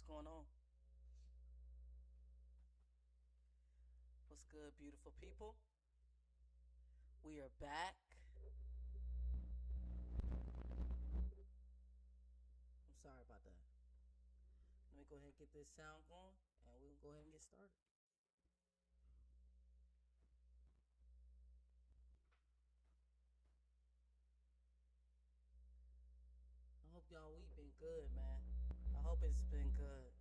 going on? What's good, beautiful people? We are back. I'm sorry about that. Let me go ahead and get this sound going, and we'll go ahead and get started. I hope y'all week been good, man. I hope it's been good.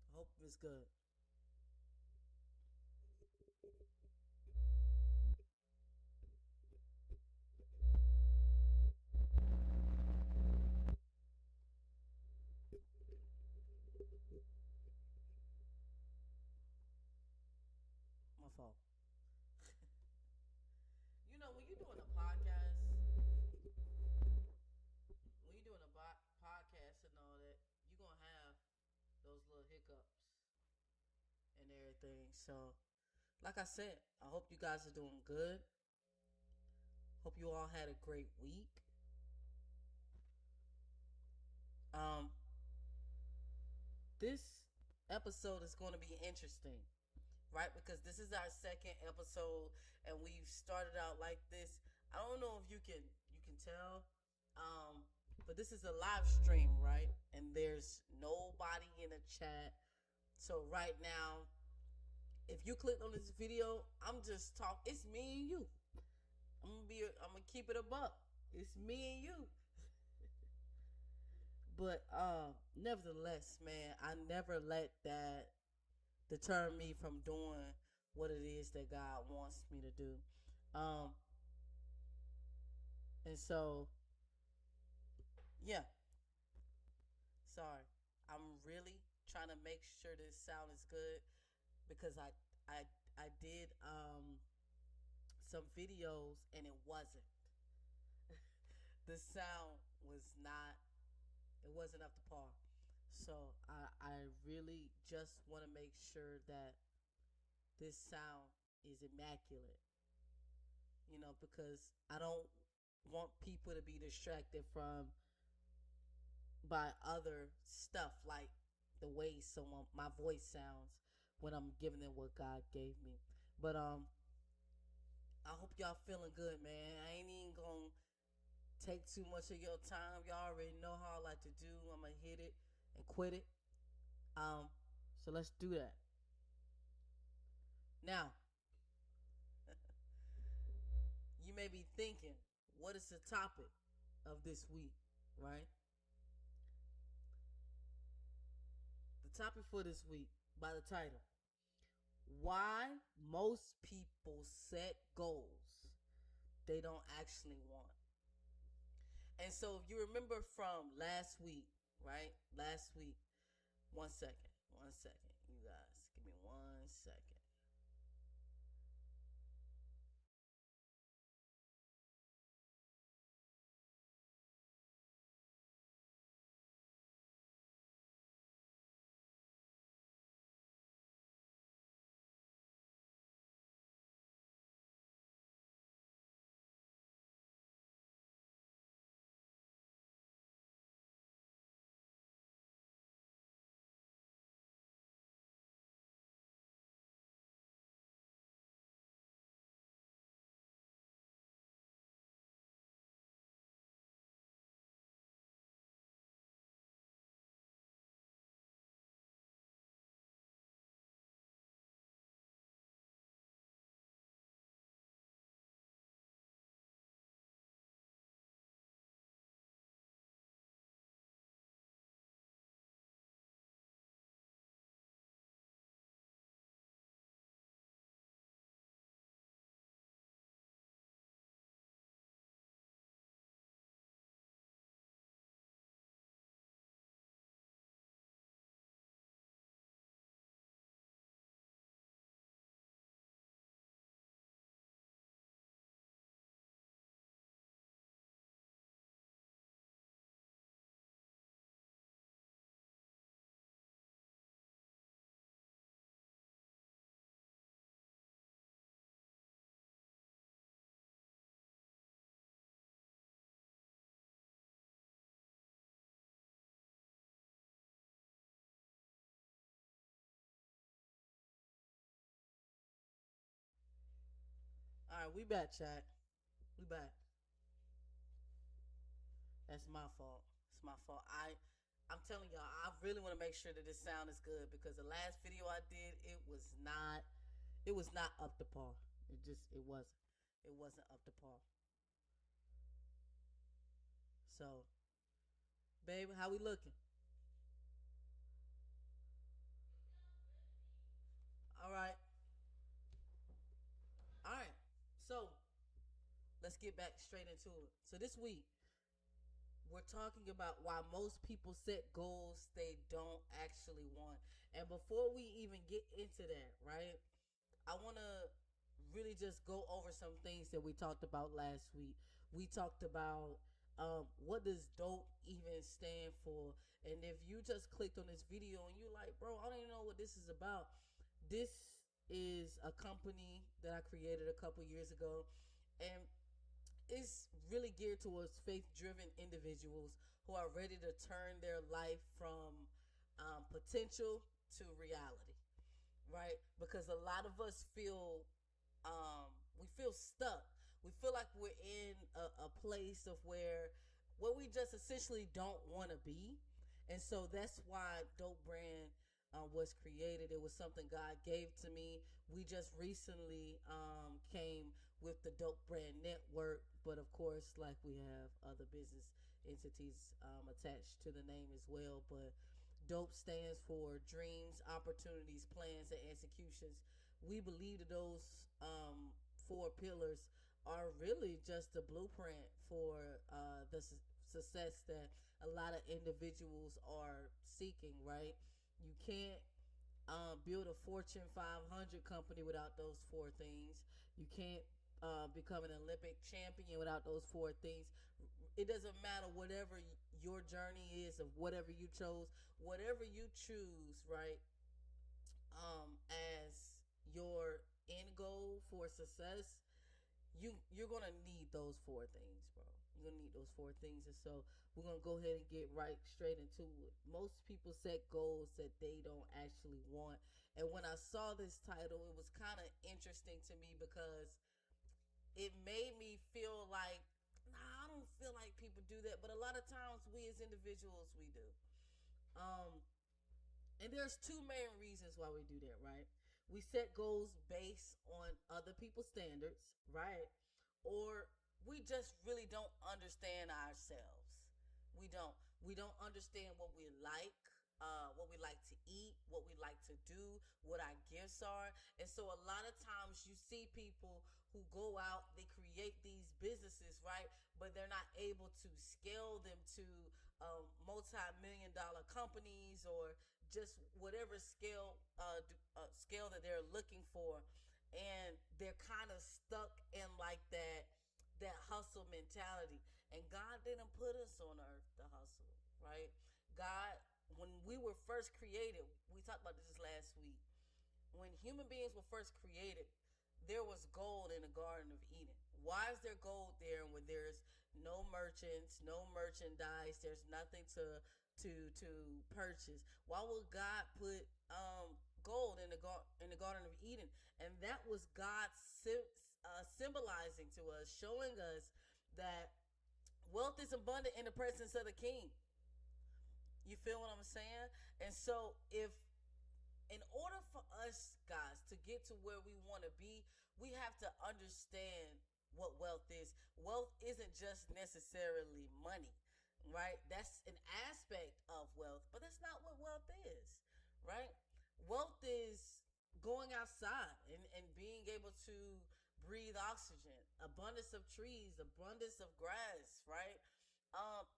I hope it's good. My fault. When you're doing a podcast, when you're doing a podcast and all that, you're gonna have those little hiccups and everything. So, like I said, I hope you guys are doing good. Hope you all had a great week. Um, this episode is going to be interesting, right? Because this is our second episode, and we've started out like this. I don't know if you can tell, um, but this is a live stream, right? And there's nobody in the chat. So right now, if you clicked on this video, I'm just talking. It's me and you. I'm gonna keep it a buck. It's me and you. But nevertheless, man, I never let that deter me from doing what it is that God wants me to do. Um, and so yeah, sorry. I'm really trying to make sure this sound is good because I I did some videos and it wasn't. The sound was not, it wasn't up to par. So I really just want to make sure that this sound is immaculate, because I don't want people to be distracted from by other stuff like the way someone my voice sounds when I'm giving them what God gave me. But I hope y'all feeling good, man. I ain't even gonna take too much of your time. Y'all already know how I like to do. I'm gonna hit it and quit it. Um, so let's do that. Now, you may be thinking, what is the topic of this week, right? The topic for this week, by the title, why most people set goals they don't actually want. And so if you remember from last week, right? Last week, one second, you guys, give me 1 second. right, we back, chat. We back. That's my fault. It's my fault. I'm telling y'all, I really want to make sure that this sound is good because the last video I did, it was not up to par. It wasn't. It wasn't up to par. So, baby, how we looking? All right. All right. So, let's get back straight into it. So this week, we're talking about why most people set goals they don't actually want. And before we even get into that, right? I want to really just go over some things that we talked about last week. We talked about what does dope even stand for, and if you just clicked on this video and you're like, bro, I don't even know what this is about. This is a company that I created a couple years ago, and it's really geared towards faith-driven individuals who are ready to turn their life from potential to reality, right? Because a lot of us feel we feel stuck. We feel like we're in a place of where we just essentially don't want to be, and so that's why Dope Brand was created. It was something God gave to me. We just recently came with the Dope Brand Network, but of course, like we have other business entities attached to the name as well. But DOPE stands for dreams, opportunities, plans, and executions. We believe that those four pillars are really just the blueprint for the success that a lot of individuals are seeking, right? You can't build a Fortune 500 company without those four things. You can't become an Olympic champion without those four things. It doesn't matter whatever your journey is of whatever you chose, whatever you choose, right? As your end goal for success, you're gonna need those four things, bro. You're gonna need those four things, and so we're gonna go ahead and get right straight into it. Most people set goals that they don't actually want, and when I saw this title, it was kind of interesting to me because it made me feel like, nah, I don't feel like people do that, but a lot of times we as individuals we do. Um, and there's two main reasons why we do that, right? We set goals based on other people's standards, right? Or we just really don't understand ourselves. We don't. We don't understand what we like to eat, what we like to do, what our gifts are. And so a lot of times you see people who go out, they create these businesses, right? But they're not able to scale them to multi-million dollar companies or just whatever scale that they're looking for, and they're kind of stuck in like that hustle mentality. And God didn't put us on earth to hustle, right? God, when we were first created, we talked about this last week. When human beings were first created, there was gold in the Garden of Eden. Why is there gold there when there's no merchants, no merchandise, there's nothing to purchase? Why would God put gold in the Garden of Eden? And that was God symbolizing to us, showing us that wealth is abundant in the presence of the King. You feel what I'm saying? And so if in order for us guys to get to where we want to be, we have to understand what wealth is. Wealth isn't just necessarily money, right? That's an aspect of wealth, but that's not what wealth is, right? Wealth is going outside and being able to breathe oxygen, abundance of trees, abundance of grass, right?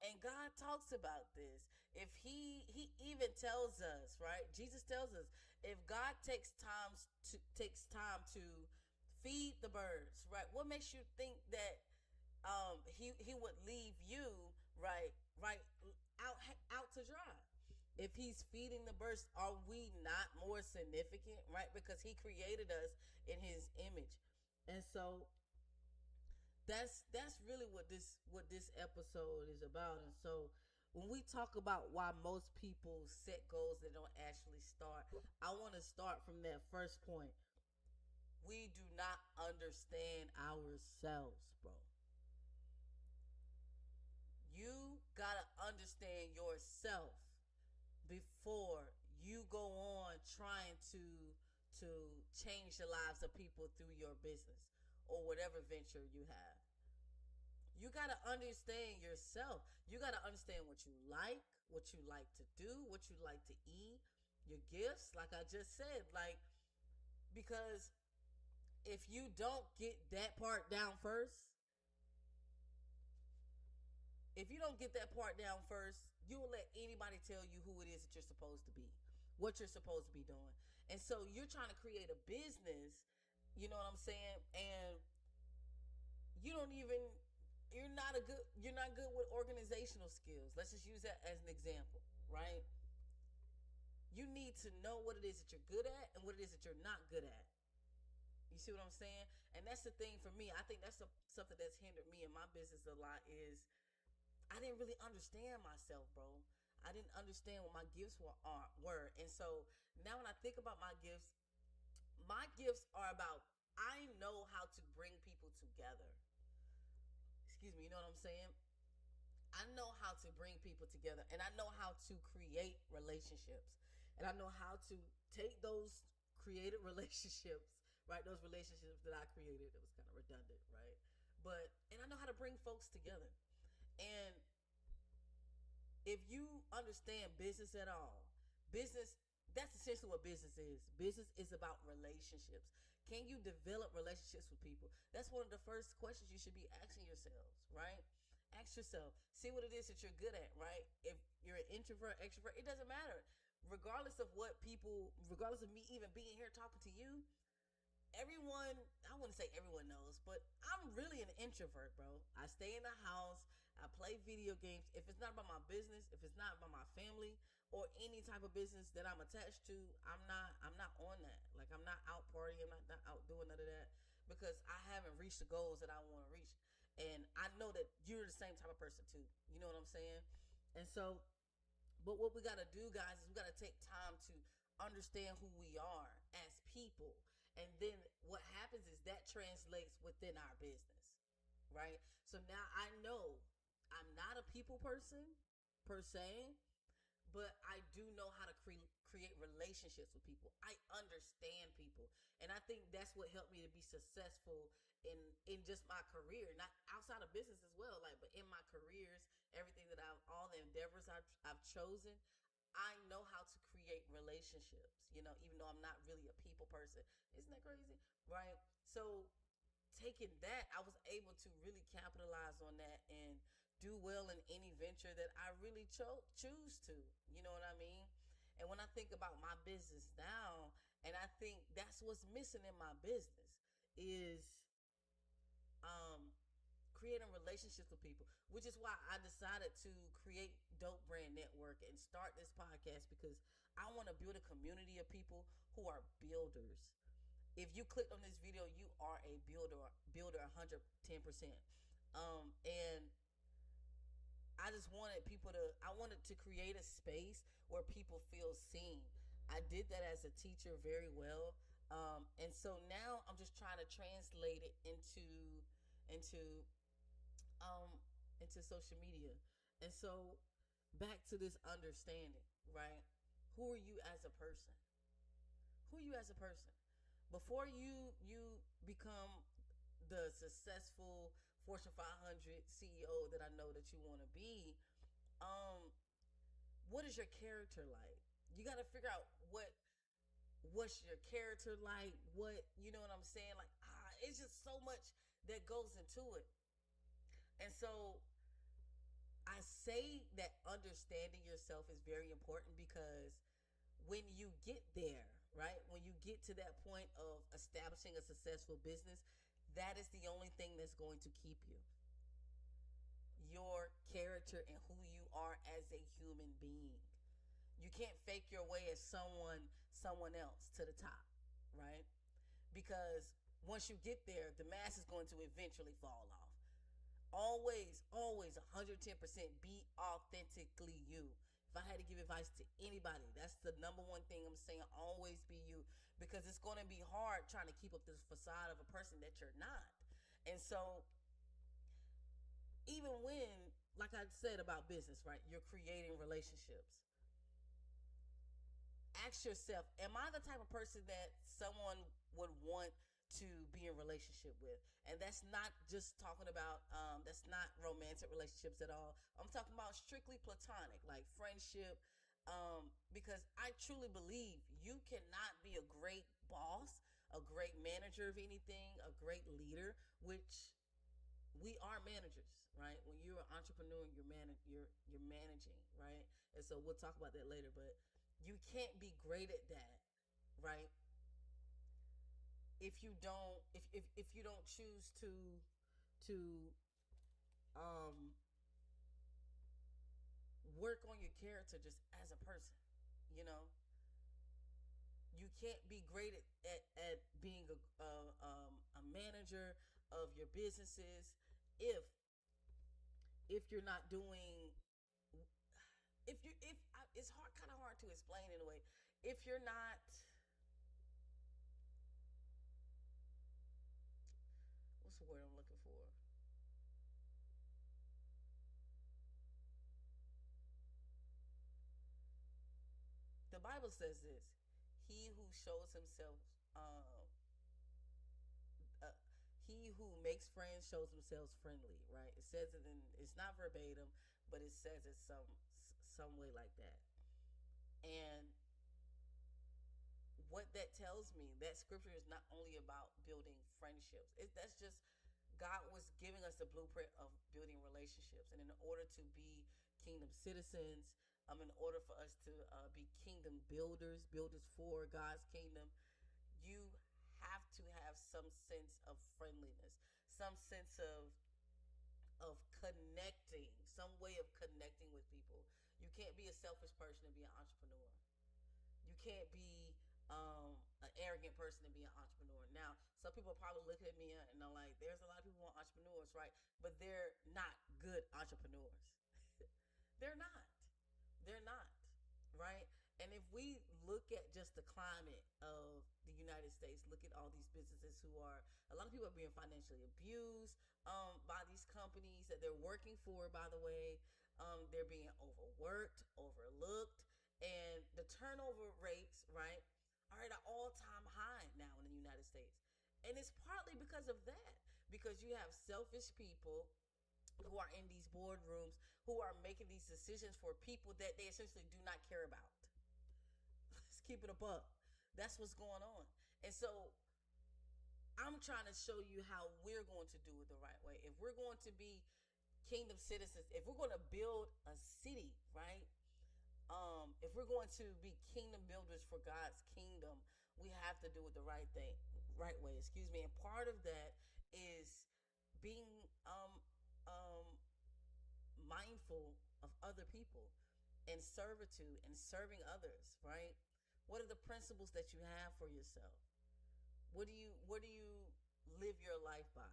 And God talks about this. If he even tells us, right? Jesus tells us, if God takes time to feed the birds, right? What makes you think that he would leave you right out out to dry? If he's feeding the birds, are we not more significant, right? Because he created us in his image. And so that's really what this episode is about. And so when we talk about why most people set goals that don't actually start, I want to start from that first point. We do not understand ourselves, bro. You gotta understand yourself before you go on trying to change the lives of people through your business or whatever venture you have. You got to understand yourself. You got to understand what you like to do, what you like to eat, your gifts, like I just said. Like, because if you don't get that part down first, if you don't get that part down first, you will let anybody tell you who it is that you're supposed to be, what you're supposed to be doing. And so you're trying to create a business, you know what I'm saying? And you don't even you're not good with organizational skills. Let's just use that as an example, right? You need to know what it is that you're good at and what it is that you're not good at. You see what I'm saying? And that's the thing for me. I think that's something that's hindered me in my business a lot is I didn't really understand myself, bro. I didn't understand what my gifts were. And so now when I think about my gifts are about I know how to bring people together. Excuse me, you know what I'm saying? I know how to bring people together and I know how to create relationships. And I know how to take those created relationships, right? Those relationships that I created, it was kind of redundant, right? And I know how to bring folks together. And if you understand business at all, business that's essentially what business is. Business is about relationships. Can you develop relationships with people? That's one of the first questions you should be asking yourselves, right? Ask yourself, see what it is that you're good at, right? If you're an introvert, extrovert, it doesn't matter. Regardless of me even being here talking to you, everyone, I wouldn't say everyone knows, but I'm really an introvert, bro. I stay in the house, I play video games. If it's not about my business, if it's not about my family or any type of business that I'm attached to, I'm not on that. Like I'm not out partying, not out doing none of that because I haven't reached the goals that I want to reach. And I know that you're the same type of person too. You know what I'm saying? And so but what we got to do, guys, is we got to take time to understand who we are as people. And then what happens is that translates within our business, right? So now I know I'm not a people person per se, but I do know how to create relationships with people. I understand people, and I think that's what helped me to be successful in just my career, not outside of business as well. Like, but in my careers, everything that all the endeavors I've chosen, I know how to create relationships. You know, even though I'm not really a people person, isn't that crazy, right? So taking that, I was able to really capitalize on that and do well in any venture that I really choose to. You know what I mean? And when I think about my business now, and I think that's what's missing in my business is um creating relationships with people, which is why I decided to create Dope Brand Network and start this podcast because I want to build a community of people who are builders. If you clicked on this video, you are a builder 110%. And I just wanted I wanted to create a space where people feel seen. I did that as a teacher very well. And so now I'm just trying to translate it into, um, into social media. And so back to this understanding, right? Who are you as a person? Who are you as a person? Before you become the successful Fortune 500 CEO that I know that you want to be, um, what is your character like? You got to figure out what's your character like. What you know what I'm saying? Like it's just so much that goes into it, and so I say that understanding yourself is very important because when you get there, right? When you get to that point of establishing a successful business, that is the only thing that's going to keep you. Your character and who you are as a human being. You can't fake your way as someone else to the top, right? Because once you get there, the mask is going to eventually fall off. Always 110% be authentically you. If I had to give advice to anybody, that's the number one thing I'm saying. Always be you because it's going to be hard trying to keep up this facade of a person that you're not. And so, even when, like I said about business, right, you're creating relationships, ask yourself, am I the type of person that someone would want to be in relationship with? And that's not just talking about that's not romantic relationships at all. I'm talking about strictly platonic, like friendship. Because I truly believe you cannot be a great boss, a great manager of anything, a great leader, which we are managers, right? When you're an entrepreneur, you're managing, right? And so we'll talk about that later. But you can't be great at that, right? If you don't choose to um work on your character just as a person, you know. You can't be great at being a manager of your businesses if you're not doing, if it's hard, kind of hard to explain in a way, if you're not, what's the word I'm looking for, the Bible says this: he who shows himself um uh, he who makes friends shows themselves friendly, right? It says it in, it's not verbatim, but it says it some way like that. And what that tells me, that scripture is not only about building friendships. That's just, God was giving us the blueprint of building relationships, and in order to be kingdom citizens, in order for us to be kingdom builders, builders for God's kingdom, you have to have some sense of friendliness, some sense of connecting, some way of connecting with people. You can't be a selfish person and be an entrepreneur. You can't be an arrogant person to be an entrepreneur. Now, some people probably look at me and they're like, "There's a lot of people who are entrepreneurs, right? But they're not good entrepreneurs. They're not. They're not, right? And if we look at just the climate of the United States, look at all these businesses who are, a lot of people are being financially abused by these companies that they're working for, by the way. They're being overworked, overlooked, and the turnover rates, right, are at an all-time high now in the United States. And it's partly because of that, because you have selfish people who are in these boardrooms who are making these decisions for people that they essentially do not care about. Let's keep it above. That's what's going on. And so I'm trying to show you how we're going to do it the right way. If we're going to be kingdom citizens, if we're going to build a city, right? If we're going to be kingdom builders for God's kingdom, we have to do it the right way. Excuse me. And part of that is being mindful of other people and servitude and serving others. Right? What are the principles that you have for yourself? What do you live your life by?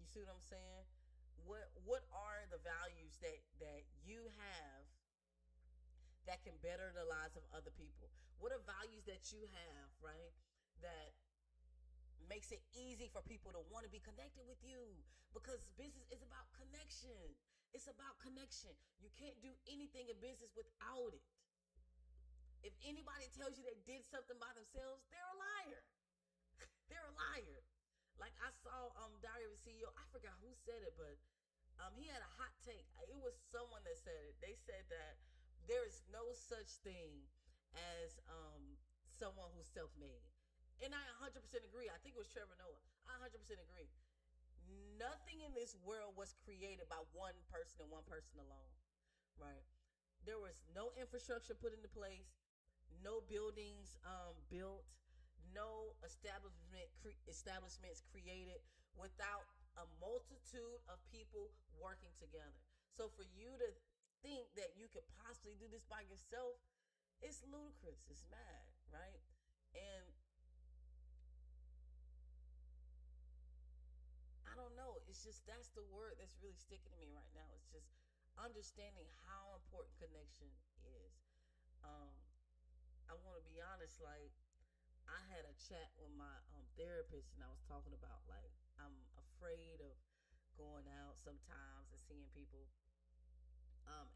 You see what I'm saying? What are the values that you have that can better the lives of other people? What are values that you have, right? That makes it easy for people to want to be connected with you, because business is about connection. It's about connection. You can't do anything in business without it. If anybody tells you they did something by themselves, they're a liar. They're a liar. Like I saw Diary of a CEO. I forgot who said it, but he had a hot take. It was someone that said it. They said that there is no such thing as someone who's self-made, and I 100% agree. I think it was Trevor Noah. I 100% agree. Nothing in this world was created by one person and one person alone, right? There was no infrastructure put into place, no buildings built, no establishments created without a multitude of people working together. So for you to think that you could possibly do this by yourself, it's ludicrous. It's mad, right? And I don't know. It's just, that's the word that's really sticking to me right now. It's just understanding how important connection is. Um, I want to be honest. Like, I had a chat with my therapist, and I was talking about like I'm afraid of going out sometimes and seeing people,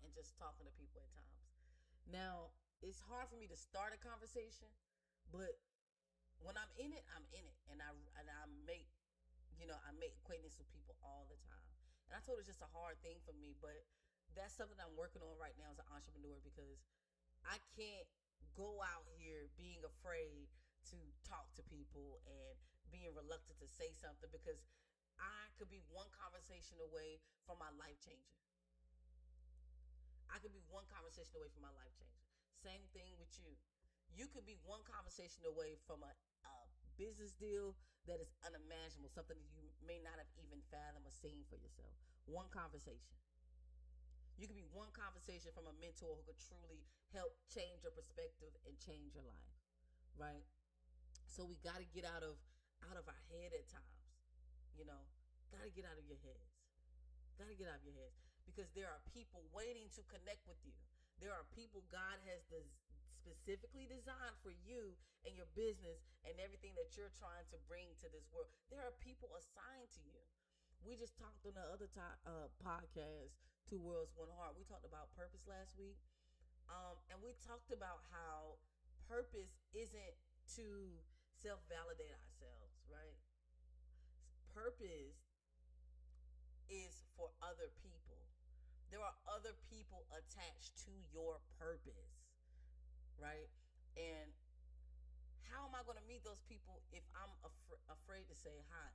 and just talking to people at times. Now it's hard for me to start a conversation, but when I'm in it, I'm in it, and I make, I make acquaintance with people all the time. And I told it's just a hard thing for me, but that's something I'm working on right now as an entrepreneur, because I can't go out here being afraid to talk to people and being reluctant to say something, because I could be one conversation away from my life changing. I could be one conversation away from my life changing. Same thing with you. You could be one conversation away from a business deal that is unimaginable, something that you may not have even fathomed or seen for yourself. One conversation. You could be one conversation from a mentor who could truly help change your perspective and change your life, right? So we got to get out of our head at times, you know. Got to get out of your heads. Got to get out of your heads, because there are people waiting to connect with you. There are people God has specifically designed for you and your business and everything that you're trying to bring to this world. There are people assigned to you. We just talked on the other podcast, Two Worlds, One Heart. We talked about purpose last week. And we talked about how purpose isn't to self validate ourselves, right? Purpose is for other people. There are other people attached to your purpose, right? And how am I going to meet those people if I'm afraid to say hi?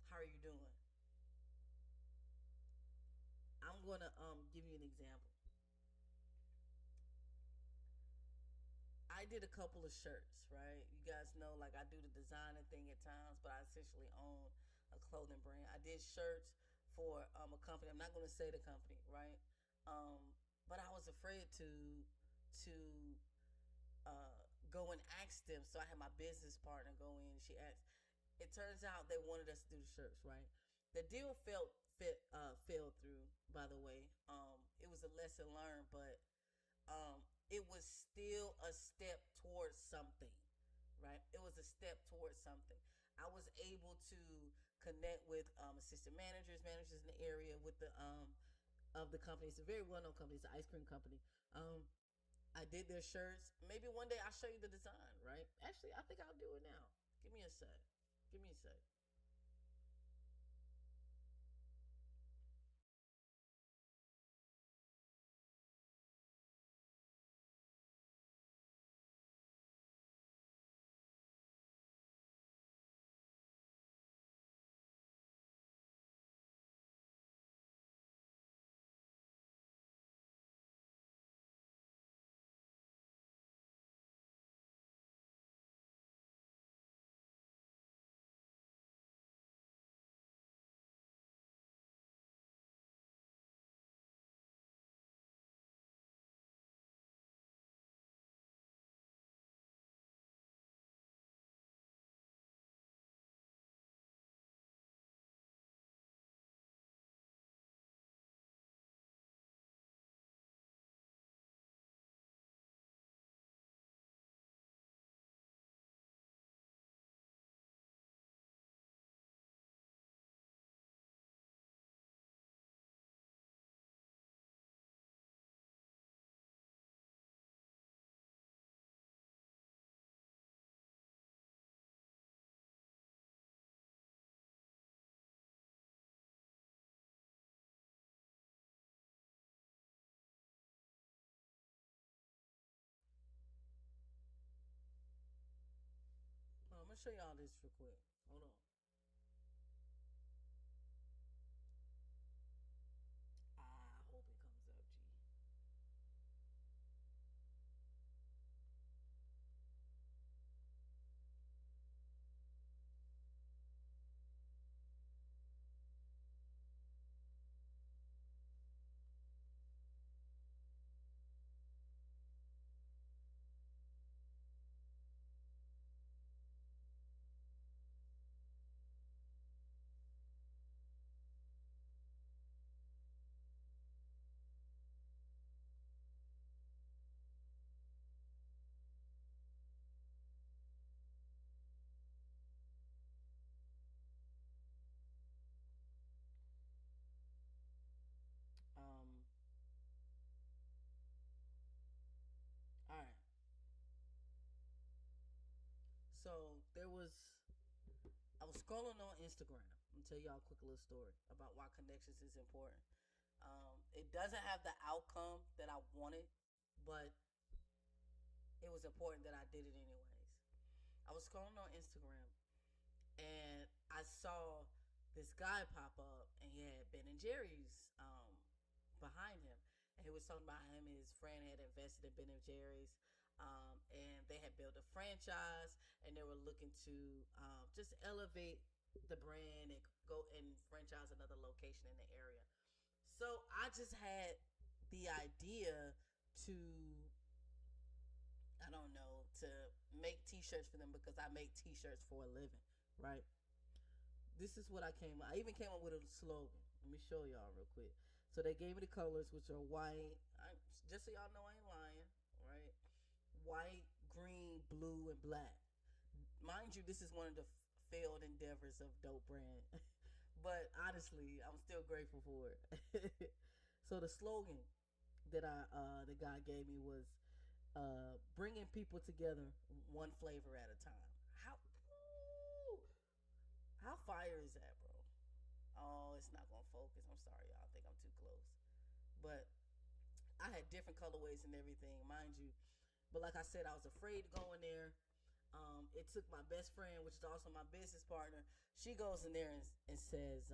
How are you doing? I'm going to give you an example. I did a couple of shirts, right? You guys know, like, I do the designing thing at times, but I essentially own a clothing brand. I did shirts for a company. I'm not going to say the company, right? But I was afraid to uh, go and ask them. So I had my business partner go in. And she asked. It turns out they wanted us to do the shirts, right? The deal fell through. By the way, it was a lesson learned, but it was still a step towards something, right? It was a step towards something. I was able to connect with assistant managers in the area with the of the company. It's a very well known company. It's an ice cream company. I did their shirts. Maybe one day I'll show you the design, right? Actually, I think I'll do it now. Give me a sec. Give me a sec. I'm gonna show y'all this real quick. Hold on. I hope it comes up, G. So there was, I was scrolling on Instagram. I'm gonna tell y'all a quick little story about why connections is important. It doesn't have the outcome that I wanted, but it was important that I did it anyways. I was scrolling on Instagram and I saw this guy pop up and he had Ben and Jerry's behind him. And he was talking about him and his friend had invested in Ben and Jerry's. And they had built a franchise and they were looking to just elevate the brand and go and franchise another location in the area. So I just had the idea to, I don't know, to make t-shirts for them because I make t-shirts for a living, right? This is what I came up. I even came up with a slogan. Let me show y'all real quick. So they gave me the colors, which are white. Just so y'all know, I ain't lying, right? White, green, blue, and black. Mind you, this is one of the failed endeavors of Dope Brand, but honestly, I'm still grateful for it. So the slogan that the guy gave me was bringing people together one flavor at a time. How ooh, how fire is that, bro? Oh, it's not gonna focus. I'm sorry, y'all. I think I'm too close. But I had different colorways and everything, mind you. But like I said, I was afraid to go in there. It took my best friend, which is also my business partner. She goes in there and says,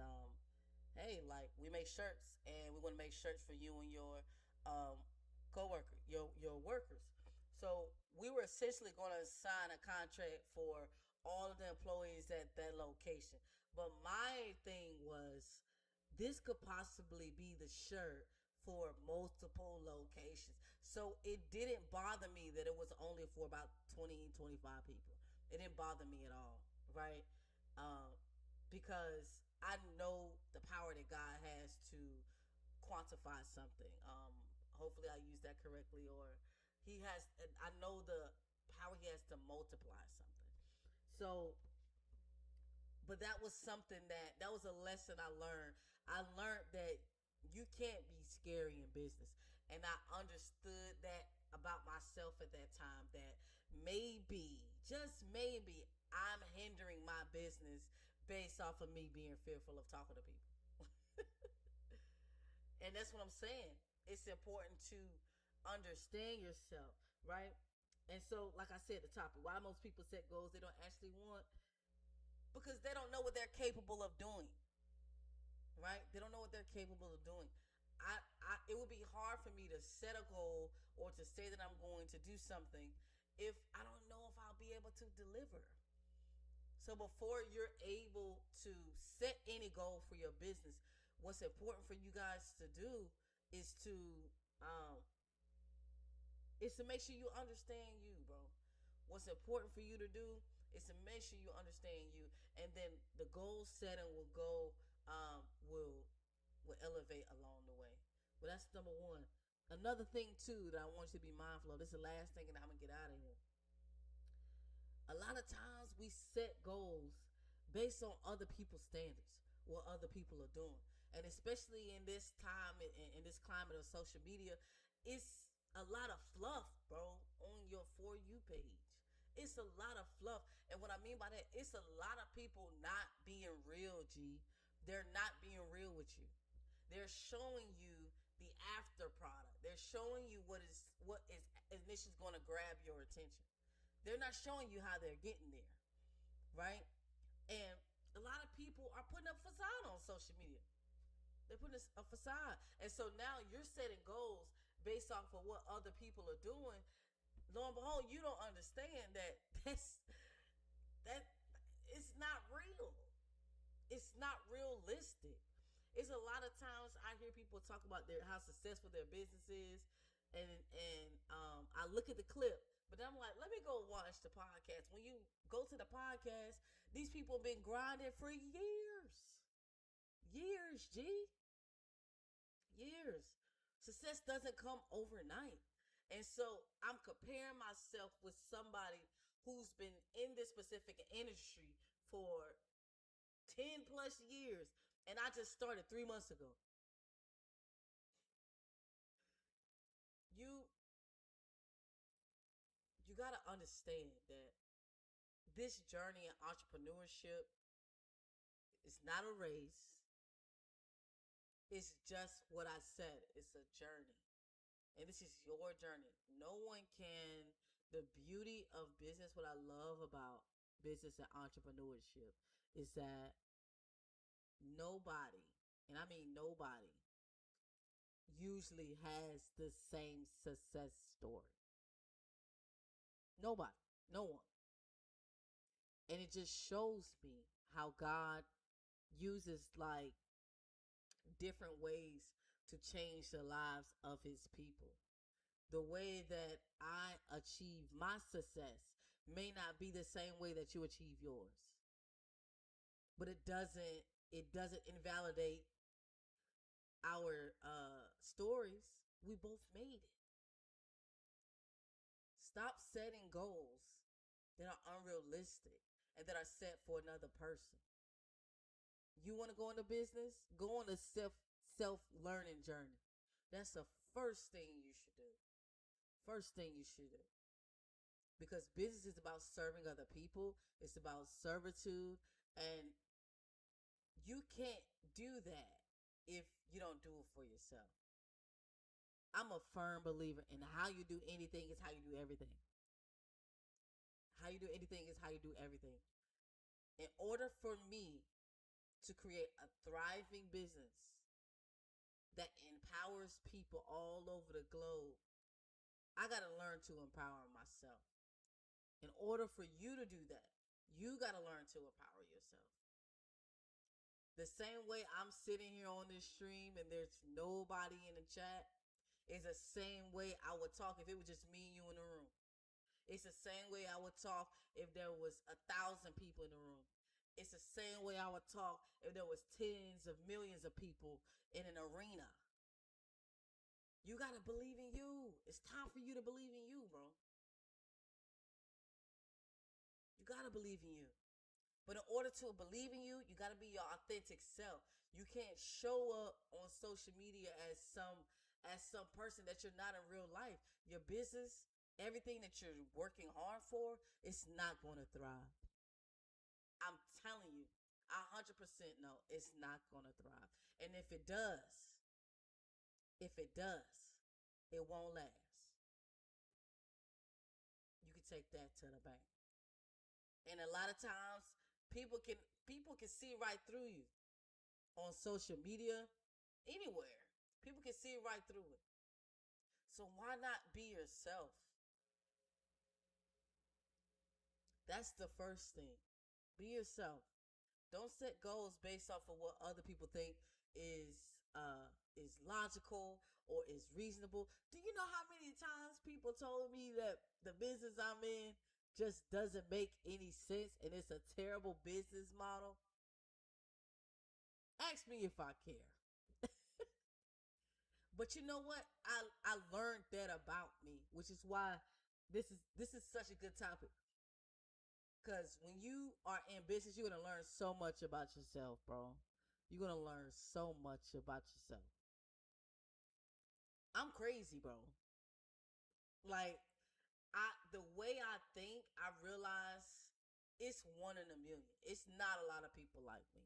"Hey, like we make shirts, and we want to make shirts for you and your um, coworker, your workers." So we were essentially going to sign a contract for all of the employees at that location. But my thing was, this could possibly be the shirt for multiple locations. So it didn't bother me that it was only for about 20, 25 people. It didn't bother me at all, right? Um, because I know the power that God has to quantify something. Hopefully, I use that correctly, or He has. I know the power He has to multiply something. So, but that was something that was a lesson I learned. I learned that you can't be scary in business, and I understood that about myself at that time. That maybe, just maybe, I'm hindering my business based off of me being fearful of talking to people. And that's what I'm saying. It's important to understand yourself, right? And so, like I said, the topic, why most people set goals they don't actually want, because they don't know what they're capable of doing, right? They don't know what they're capable of doing. It would be hard for me to set a goal or to say that I'm going to do something if I don't know if I'll be able to deliver. So before you're able to set any goal for your business, what's important for you guys to do is to um make sure you understand you, bro. What's important for you to do is to make sure you understand you, and then the goal setting will go will elevate along the way. But that's number one. Another thing too that I want you to be mindful of. This is the last thing, and I'm gonna get out of here. A lot of times we set goals based on other people's standards, what other people are doing. And especially in this time, in this climate of social media, it's a lot of fluff, bro, on your For You page. It's a lot of fluff. And what I mean by that, it's a lot of people not being real, G. They're not being real with you. They're showing you the after product. They're showing you what is initially going to grab your attention. They're not showing you how they're getting there, right? And a lot of people are putting up facade on social media. They're putting a facade. And so now you're setting goals based off of what other people are doing. Lo and behold, you don't understand that that it's not real. It's not realistic. It's a lot of times I hear people talk about how successful their business is, and I look at the clip, but then I'm like, let me go watch the podcast. When you go to the podcast, these people have been grinding for years, G, years. Success doesn't come overnight, and so I'm comparing myself with somebody who's been in this specific industry for 10 plus years, and I just started 3 months ago. You you got to understand that this journey in entrepreneurship is not a race. It's just what I said. It's a journey. And this is your journey. No one can. The beauty of business, what I love about business and entrepreneurship, is that nobody, and I mean nobody, usually has the same success story. Nobody. No one. And it just shows me how God uses like different ways to change the lives of his people. The way that I achieve my success may not be the same way that you achieve yours. But it doesn't invalidate our stories. We both made it. Stop setting goals that are unrealistic and that are set for another person. You want to go into business? Go on a self learning journey. That's the first thing you should do. First thing you should do. Because business is about serving other people. It's about servitude. And you can't do that if you don't do it for yourself. I'm a firm believer in how you do anything is how you do everything. How you do anything is how you do everything. In order for me to create a thriving business that empowers people all over the globe, I got to learn to empower myself. In order for you to do that, you got to learn to empower yourself. The same way I'm sitting here on this stream and there's nobody in the chat is the same way I would talk if it was just me and you in the room. It's the same way I would talk if there was 1,000 people in the room. It's the same way I would talk if there was tens of millions of people in an arena. You got to believe in you. It's time for you to believe in you, bro. You got to believe in you. But in order to believe in you, you got to be your authentic self. You can't show up on social media as some person that you're not in real life. Your business, everything that you're working hard for, it's not going to thrive. I'm telling you, I 100% know it's not going to thrive. And if it does, it won't last. You can take that to the bank. And a lot of times people can see right through you on social media, anywhere. People can see right through it. So why not be yourself? That's the first thing. Be yourself. Don't set goals based off of what other people think is logical or is reasonable. Do you know how many times people told me that the business I'm in just doesn't make any sense and it's a terrible business model? Ask me if I care. But you know what? I learned that about me, which is why this is such a good topic. Because when you are in business, you're gonna learn so much about yourself, bro. You're gonna learn so much about yourself. I'm crazy, bro. Like the way I think, I realize it's one in a million. It's not a lot of people like me.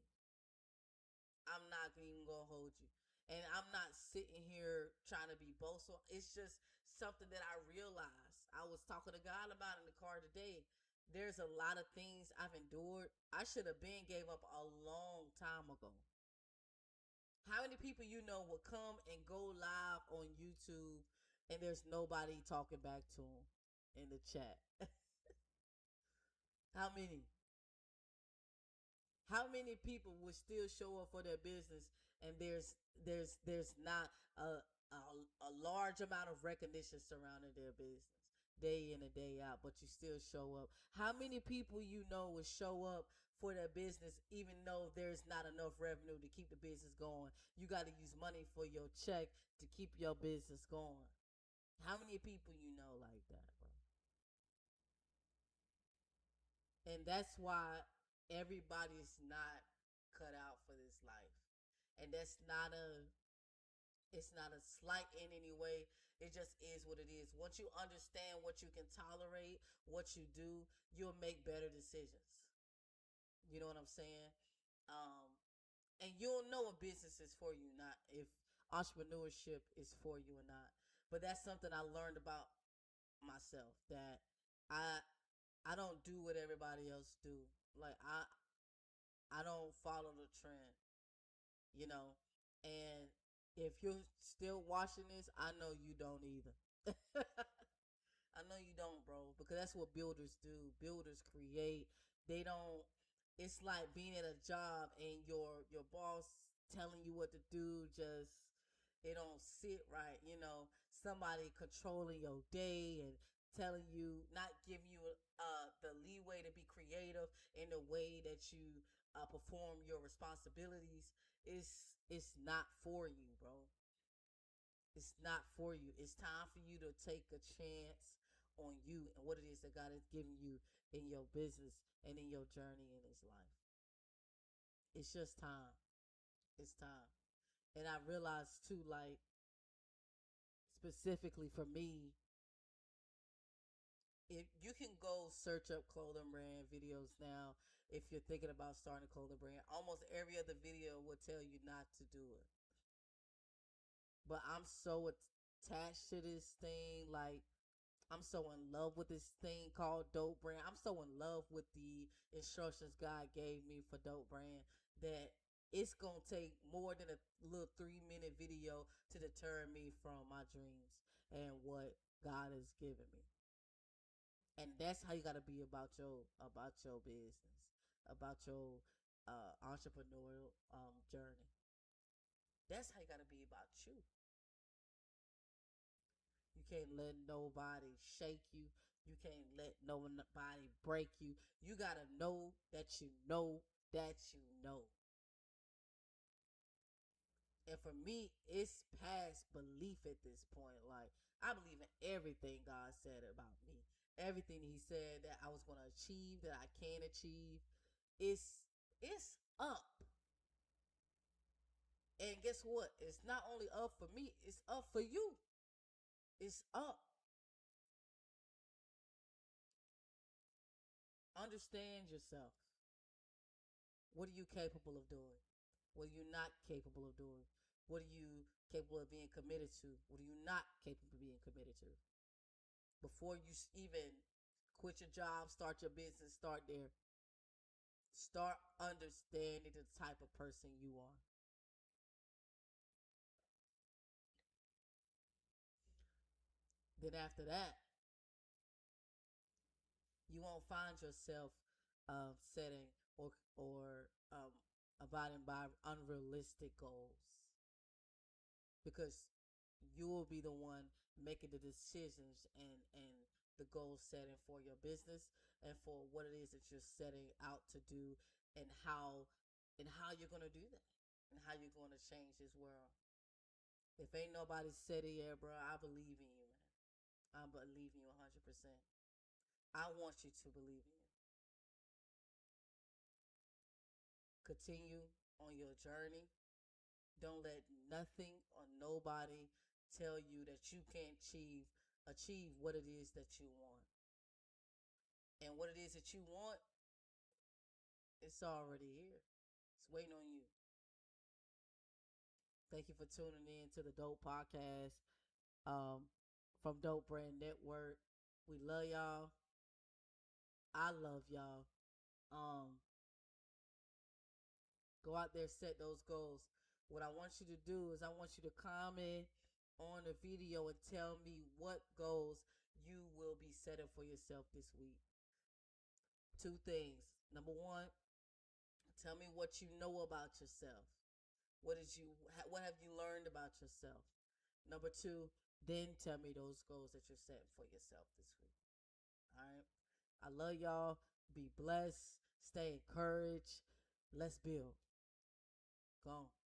I'm not even gonna hold you. And I'm not sitting here trying to be boastful. It's just something that I realized. I was talking to God about in the car today. There's a lot of things I've endured. I should have been gave up a long time ago. How many people you know will come and go live on YouTube and there's nobody talking back to them in the chat? How many? How many people would still show up for their business and there's not a large amount of recognition surrounding their business day in and day out, but you still show up? How many people you know would show up for their business even though there's not enough revenue to keep the business going? You got to use money for your check to keep your business going. How many people you know like that, bro? And that's why everybody's not cut out for this life. And that's not a It's not a slight in any way. It just is what it is. Once you understand what you can tolerate, what you do, you'll make better decisions. You know what I'm saying? Um, and you'll know a business is for you, not if entrepreneurship is for you or not. But that's something I learned about myself, that I I don't do what everybody else do. Like I don't follow the trend, you know. And if you're still watching this, I know you don't either. I know you don't, bro, because that's what builders do. Builders create. They don't. It's like being at a job and your boss telling you what to do. Just it don't sit right. You know, somebody controlling your day and telling you, not giving you the leeway to be creative in the way that you perform your responsibilities. It's not for you, bro. It's not for you. It's time for you to take a chance on you and what it is that God has given you in your business and in your journey in His life. It's just time. It's time. And I realized too, like, specifically for me, if you can go search up clothing brand videos now, if you're thinking about starting a clothing brand, almost every other video will tell you not to do it. But I'm so attached to this thing. Like, I'm so in love with this thing called Dope Brand. I'm so in love with the instructions God gave me for Dope Brand that it's going to take more than a little 3-minute video to deter me from my dreams and what God has given me. And that's how you got to be about your business, about your entrepreneurial journey. That's how you got to be about you. You can't let nobody shake you. You can't let nobody break you. You got to know that you know that you know. And for me, it's past belief at this point. Like, I believe in everything God said about me. Everything He said that I was going to achieve, that I can achieve. It's up. And guess what? It's not only up for me, it's up for you. It's up. Understand yourself. What are you capable of doing? What are you not capable of doing? What are you capable of being committed to? What are you not capable of being committed to? Before you even quit your job, start your business, start there. Start understanding the type of person you are. Then after that, you won't find yourself setting or abiding by unrealistic goals, because you will be the one making the decisions and the goal setting for your business and for what it is that you're setting out to do, and how you're going to do that, and how you're going to change this world. If ain't nobody said it yet, bro, I believe in you, man. I believe in you 100%. I want you to believe in you. Continue on your journey. Don't let nothing or nobody tell you that you can't achieve what it is that you want. And what it is that you want, it's already here. It's waiting on you. Thank you for tuning in to the Dope Podcast um, from Dope Brand Network. We love y'all. I love y'all. Um, Go out there, set those goals. What I want you to do is I want you to comment on the video and tell me what goals you will be setting for yourself this week. Two things. Number one, tell me what you know about yourself. What have you learned about yourself? Number two, then tell me those goals that you're setting for yourself this week. All right. I love y'all. Be blessed. Stay encouraged. Let's build. Go on.